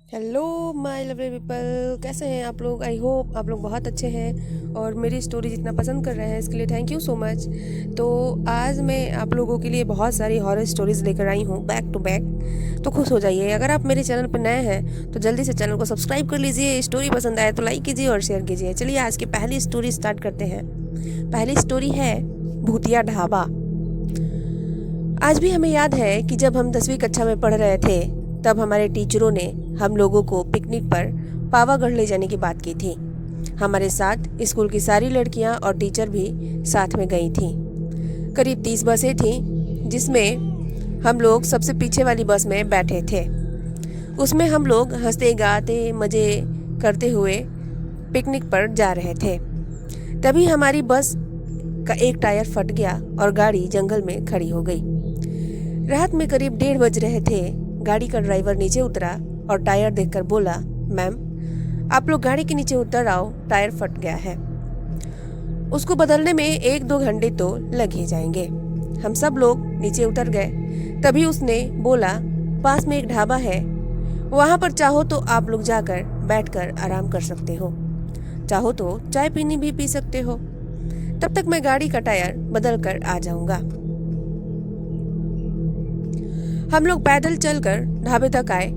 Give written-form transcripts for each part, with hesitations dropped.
Hello my lovely people, कैसे हैं आप लोग। आई होप आप लोग बहुत अच्छे हैं और मेरी स्टोरी जितना पसंद कर रहे हैं इसके लिए थैंक यू सो मच। तो आज मैं आप लोगों के लिए बहुत सारी हॉरर स्टोरीज लेकर आई हूँ बैक टू बैक। तो खुश हो जाइए। अगर आप मेरे चैनल पर नए हैं तो जल्दी से चैनल को सब्सक्राइब कर लीजिए। स्टोरी पसंद आए तो लाइक कीजिए और शेयर कीजिए। चलिए आज की पहली स्टोरी स्टार्ट करते हैं। पहली स्टोरी है भूतिया ढाबा। आज भी हमें याद है कि जब हम 10वीं कक्षा में पढ़ रहे थे तब हमारे टीचरों ने हम लोगों को पिकनिक पर पावागढ़ ले जाने की बात की थी। हमारे साथ स्कूल की सारी लड़कियां और टीचर भी साथ में गई थीं। करीब 30 बसें थीं जिसमें हम लोग सबसे पीछे वाली बस में बैठे थे। उसमें हम लोग हंसते गाते मज़े करते हुए पिकनिक पर जा रहे थे। तभी हमारी बस का एक टायर फट गया और गाड़ी जंगल में खड़ी हो गई। रात में करीब 1:30 बज रहे थे। गाड़ी का ड्राइवर नीचे उतरा और टायर देखकर बोला, मैम आप लोग गाड़ी के नीचे उतर आओ, टायर फट गया है। उसको बदलने में 1-2 घंटे तो लग ही जाएंगे। हम सब लोग नीचे उतर गए। तभी उसने बोला, पास में एक ढाबा है, वहाँ पर चाहो तो आप लोग जाकर बैठकर आराम कर सकते हो, चाहो तो चाय पीनी भी पी सकते हो, तब तक मैं गाड़ी का टायर बदल कर आ जाऊंगा। हम लोग पैदल चलकर ढाबे तक आए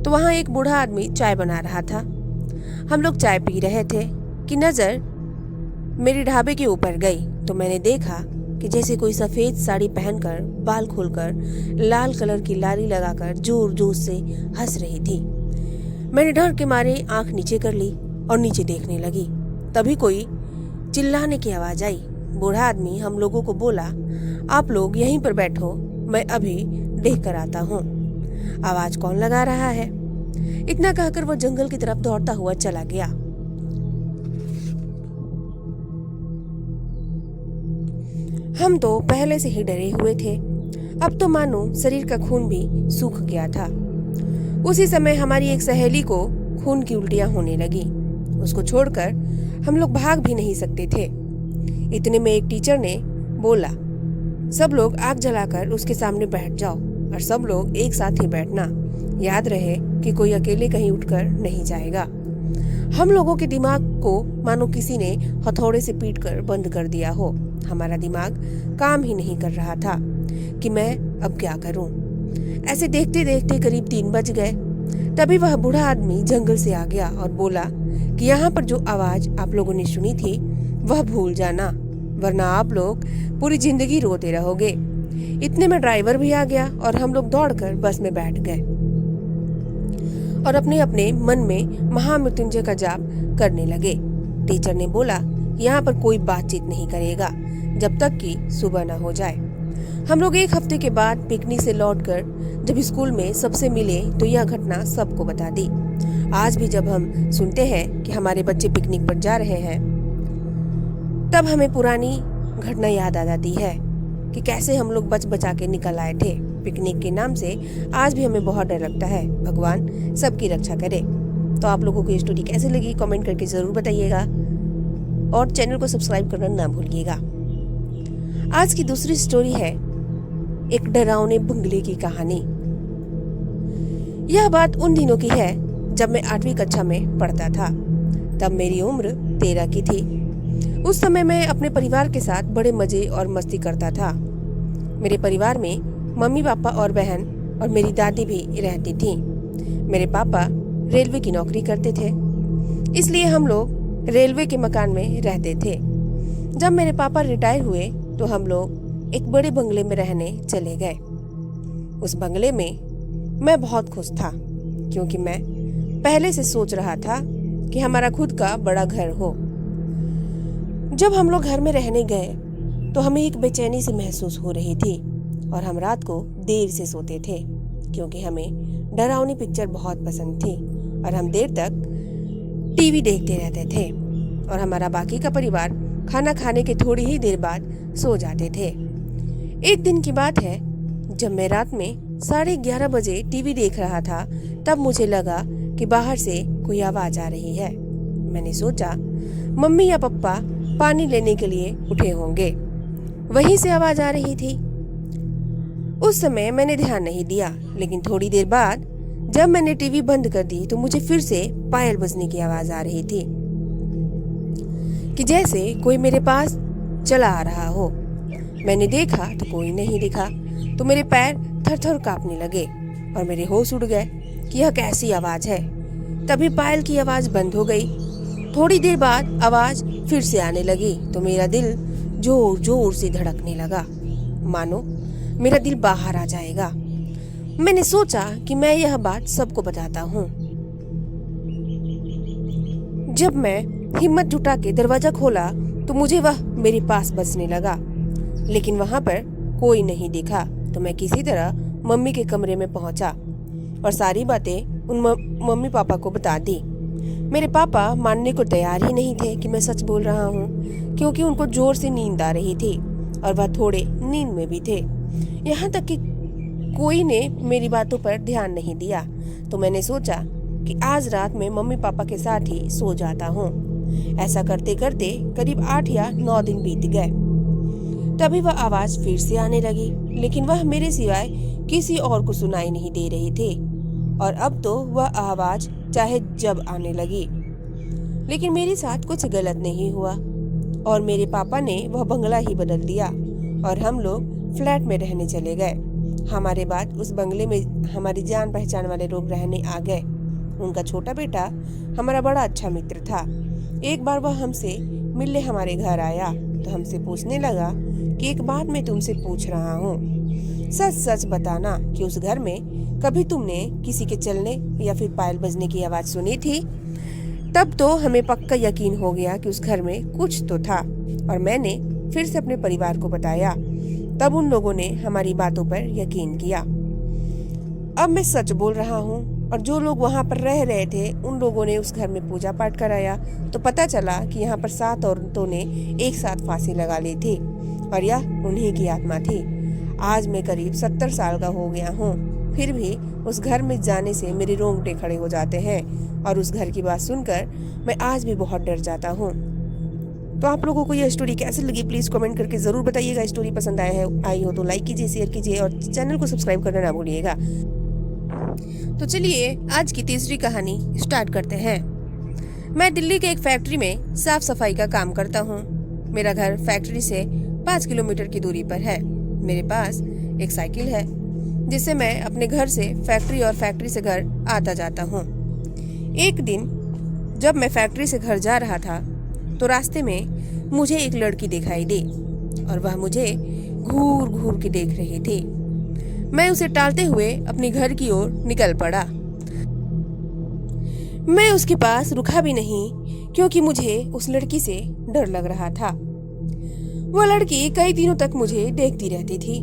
तो वहाँ एक बूढ़ा आदमी चाय बना रहा था। हम लोग चाय पी रहे थे कि नज़र मेरी ढाबे के ऊपर गई तो मैंने देखा कि जैसे कोई सफ़ेद साड़ी पहनकर, बाल खोलकर, लाल कलर की लाली लगाकर जोर जोर से हंस रही थी। मैंने डर के मारे आंख नीचे कर ली और नीचे देखने लगी। तभी कोई चिल्लाने की आवाज़ आई। बूढ़ा आदमी हम लोगों को बोला, आप लोग यहीं पर बैठो, मैं अभी देख कर आता हूँ आवाज कौन लगा रहा है। इतना कहकर वो जंगल की तरफ दौड़ता हुआ चला गया। हम तो पहले से ही डरे हुए थे। अब तो मानो शरीर का खून भी सूख गया था। उसी समय हमारी एक सहेली को खून की उल्टियां होने लगी। उसको छोड़कर हम लोग भाग भी नहीं सकते थे। इतने में एक टीचर ने बोला, सब लोग आग जलाकर उसके सामने बैठ जाओ और सब लोग एक साथ ही बैठना। याद रहे कि कोई अकेले कहीं उठकर नहीं जाएगा। हम लोगों के दिमाग को मानो किसी ने हथौड़े से पीटकर बंद कर दिया हो। हमारा दिमाग काम ही नहीं कर रहा था कि मैं अब क्या करूं। ऐसे देखते देखते करीब 3 बज गए। तभी वह बूढ़ा आदमी जंगल से आ गया और बोला कि यहाँ पर जो आवाज आप लोगों ने सुनी थी वह भूल जाना, वरना आप लोग पूरी जिंदगी रोते रहोगे। इतने में ड्राइवर भी आ गया और हम लोग दौड़कर बस में बैठ गए और अपने अपने मन में महामृत्युंजय का जाप करने लगे। टीचर ने बोला, यहाँ पर कोई बातचीत नहीं करेगा जब तक कि सुबह न हो जाए। हम लोग 1 हफ्ते के बाद पिकनिक से लौटकर जब स्कूल में सबसे मिले तो यह घटना सबको बता दी। आज भी जब हम सुनते हैं कि हमारे बच्चे पिकनिक पर जा रहे हैं तब हमें पुरानी घटना याद आ जाती है कि कैसे हम लोग बच बचा के निकल आए थे पिकनिक के नाम से। आज भी हमें बहुत डर लगता है। भगवान सबकी रक्षा करे। तो आप लोगों को ये स्टोरी कैसे लगी कमेंट करके ज़रूर बताइएगा और चैनल को सब्सक्राइब करना ना भूलिएगा। आज की दूसरी स्टोरी है एक डरावने बंगले की कहानी। यह बात उन दिनों की है जब मैं 8वीं कक्षा में पढ़ता था। तब मेरी उम्र 13 की थी। उस समय मैं अपने परिवार के साथ बड़े मजे और मस्ती करता था। मेरे परिवार में मम्मी पापा और बहन और मेरी दादी भी रहती थीं। मेरे पापा रेलवे की नौकरी करते थे, इसलिए हम लोग रेलवे के मकान में रहते थे। जब मेरे पापा रिटायर हुए तो हम लोग एक बड़े बंगले में रहने चले गए। उस बंगले में मैं बहुत खुश था क्योंकि मैं पहले से सोच रहा था कि हमारा खुद का बड़ा घर हो। जब हम लोग घर में रहने गए तो हमें एक बेचैनी सी महसूस हो रही थी और हम रात को देर से सोते थे क्योंकि हमें डरावनी पिक्चर बहुत पसंद थी और हम देर तक टीवी देखते रहते थे और हमारा बाकी का परिवार खाना खाने के थोड़ी ही देर बाद सो जाते थे। एक दिन की बात है, जब मैं रात में 11:30 बजे टीवी देख रहा था तब मुझे लगा कि बाहर से कोई आवाज आ रही है। मैंने सोचा मम्मी या पापा पानी लेने के लिए उठे होंगे, वहीं से आवाज आ रही थी। उस समय मैंने ध्यान नहीं दिया, लेकिन थोड़ी देर बाद जब मैंने टीवी बंद कर दी तो मुझे फिर से पायल बजने की आवाज आ रही थी कि जैसे कोई मेरे पास चला आ रहा हो। मैंने देखा तो कोई नहीं दिखा, तो मेरे पैर थर-थर कांपने लगे और मेरे होश उड़ गए कि यह कैसी आवाज है। तभी पायल की आवाज बंद हो गई। थोड़ी देर बाद आवाज फिर से आने लगी तो मेरा दिल जोर जोर से धड़कने लगा, मानो मेरा दिल बाहर आ जाएगा। मैंने सोचा कि मैं यह बात सबको बताता हूँ। जब मैं हिम्मत जुटा के दरवाजा खोला तो मुझे वह मेरे पास बजने लगा, लेकिन वहां पर कोई नहीं दिखा। तो मैं किसी तरह मम्मी के कमरे में पहुंचा और सारी बातें उन मम्मी पापा को बता दी। मेरे पापा मानने को तैयार ही नहीं थे कि मैं सच बोल रहा हूँ, क्योंकि उनको जोर से नींद आ रही थी और वह थोड़े नींद में भी थे। यहाँ तक कि कोई ने मेरी बातों पर ध्यान नहीं दिया। तो मैंने सोचा कि आज रात में मम्मी पापा के साथ ही सो जाता हूँ। ऐसा करते करते करीब 8 या 9 दिन बीत गए। तभी वह आवाज फिर से आने लगी, लेकिन वह मेरे सिवाय किसी और को सुनाई नहीं दे रही थी। और अब तो वह आवाज चाहे जब आने लगी, लेकिन मेरे साथ कुछ गलत नहीं हुआ और मेरे पापा ने वह बंगला ही बदल दिया और हम लोग फ्लैट में रहने चले गए। हमारे बाद उस बंगले में हमारी जान पहचान वाले लोग रहने आ गए। उनका छोटा बेटा हमारा बड़ा अच्छा मित्र था। एक बार वह हमसे मिलने हमारे घर आया तो हमसे पूछने लगा कि एक बात मैं तुमसे पूछ रहा हूँ, सच सच बताना कि उस घर में कभी तुमने किसी के चलने या फिर पायल बजने की आवाज सुनी थी? तब तो हमें पक्का यकीन हो गया कि उस घर में कुछ तो था और मैंने फिर से अपने परिवार को बताया। तब उन लोगों ने हमारी बातों पर यकीन किया। अब मैं सच बोल रहा हूँ और जो लोग वहाँ पर रह रहे थे उन लोगों ने उस घर में पूजा पाठ कराया तो पता चला कि यहाँ पर 7 औरतों ने एक साथ फांसी लगा ली थी और यह उन्हीं की आत्मा थी। आज मैं करीब 70 साल का हो गया हूँ, फिर भी उस घर में जाने से मेरे रोंगटे खड़े हो जाते हैं और उस घर की बात सुनकर मैं आज भी बहुत डर जाता हूँ। तो आप लोगों को यह स्टोरी कैसी लगी प्लीज कमेंट करके जरूर बताइएगा। स्टोरी पसंद आई हो तो लाइक कीजिए, शेयर कीजिए और चैनल को सब्सक्राइब करना ना भूलिएगा। तो चलिए आज की तीसरी कहानी स्टार्ट करते हैं। मैं दिल्ली के एक फैक्ट्री में साफ सफाई का काम करता हूँ। मेरा घर फैक्ट्री से 5 किलोमीटर की दूरी पर है। मेरे पास एक साइकिल है जिससे मैं अपने घर से फैक्ट्री और फैक्ट्री से घर आता जाता हूँ। एक दिन जब मैं फैक्ट्री से घर जा रहा था तो रास्ते में मुझे एक लड़की दिखाई दी और वह मुझे घूर घूर के देख रही थी। मैं उसे टालते हुए अपने घर की ओर निकल पड़ा। मैं उसके पास रुका भी नहीं क्योंकि मुझे उस लड़की से डर लग रहा था। वह लड़की कई दिनों तक मुझे देखती रहती थी।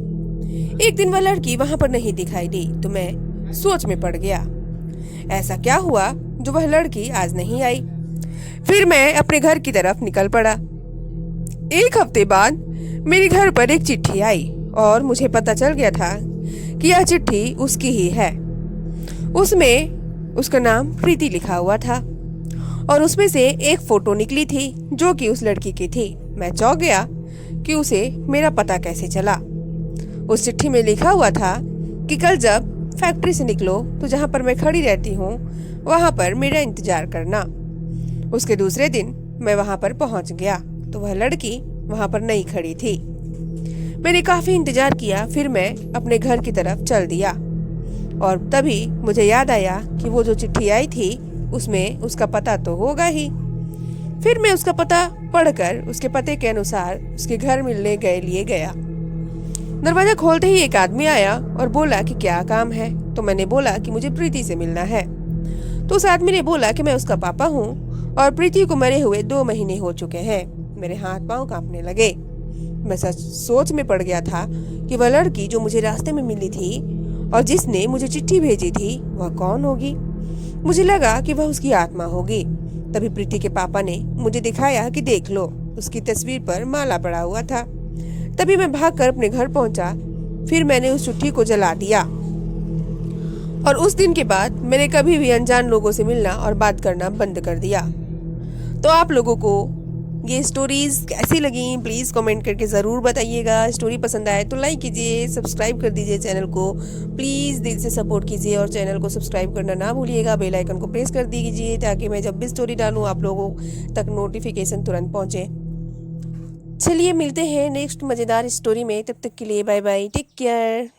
एक दिन वह लड़की वहां पर नहीं दिखाई दी तो मैं सोच में पड़ गया, ऐसा क्या हुआ जो वह लड़की आज नहीं आई। फिर मैं अपने घर की तरफ निकल पड़ा। 1 हफ्ते बाद मेरे घर पर एक चिट्ठी आई और मुझे पता चल गया था कि यह चिट्ठी उसकी ही है। उसमें उसका नाम प्रीति लिखा हुआ था और उसमें से एक फोटो निकली थी जो कि उस लड़की की थी। मैं चौंक गया कि उसे मेरा पता कैसे चला। उस चिट्ठी में लिखा हुआ था कि कल जब फैक्ट्री से निकलो तो जहाँ पर मैं खड़ी रहती हूँ वहाँ पर मेरा इंतजार करना। उसके दूसरे दिन मैं वहाँ पर पहुँच गया तो वह लड़की वहाँ पर नहीं खड़ी थी। मैंने काफी इंतजार किया, फिर मैं अपने घर की तरफ चल दिया और तभी मुझे याद आया कि वो जो चिट्ठी आई थी उसमें उसका पता तो होगा ही। फिर मैं उसका पता पढ़कर उसके पते के अनुसार उसके घर मिलने लिए गया। दरवाजा खोलते ही एक आदमी आया और बोला कि क्या काम है। तो मैंने बोला कि मुझे प्रीति से मिलना है। तो उस आदमी ने बोला कि मैं उसका पापा हूँ और प्रीति को मरे हुए 2 महीने हो चुके हैं। मेरे हाथ पांव कांपने लगे। मैं सोच में पड़ गया था कि वह लड़की जो मुझे रास्ते में मिली थी और जिसने मुझे चिट्ठी भेजी थी वह कौन होगी। मुझे लगा कि वह उसकी आत्मा होगी। तभी प्रीति के पापा ने मुझे दिखाया कि देख लो, उसकी तस्वीर पर माला पड़ा हुआ था। तभी मैं भागकर अपने घर पहुंचा। फिर मैंने उस चिट्ठी को जला दिया और उस दिन के बाद मैंने कभी भी अनजान लोगों से मिलना और बात करना बंद कर दिया। तो आप लोगों को ये स्टोरीज़ कैसी लगी प्लीज़ कमेंट करके ज़रूर बताइएगा। स्टोरी पसंद आए तो लाइक कीजिए, सब्सक्राइब कर दीजिए चैनल को, प्लीज़ दिल से सपोर्ट कीजिए और चैनल को सब्सक्राइब करना ना भूलिएगा। बेल आइकन को प्रेस कर दीजिए ताकि मैं जब भी स्टोरी डालूँ आप लोगों तक नोटिफिकेशन तुरंत पहुँचे। चलिए मिलते हैं नेक्स्ट मज़ेदार स्टोरी में, तब तक के लिए बाय बाय, टेक केयर।